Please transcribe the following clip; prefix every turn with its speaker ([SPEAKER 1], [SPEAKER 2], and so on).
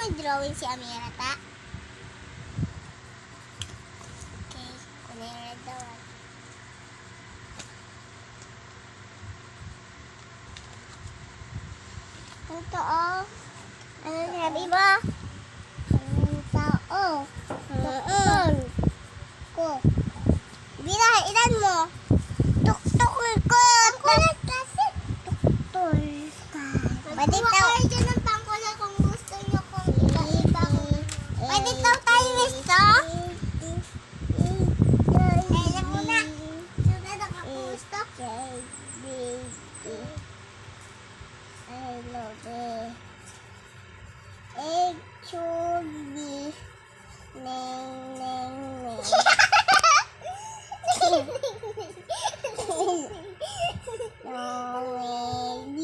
[SPEAKER 1] mag-drawing si Amira, ta? Okay, kunin yung red daw. Ito, oh. Ano sabi mo? Ang tao. Tukton. Ko. Bilang, ilan mo? Tuktok ko. Pangkulat kasi. Tukton. Pwede daw. Pwede ng pangkulat kung gusto nyo kung ibang. Pwede daw tayo gusto. Kaya muna. Sugat ako gusto. I love it. Egg, chubby. Neng, neng, neng. No, baby.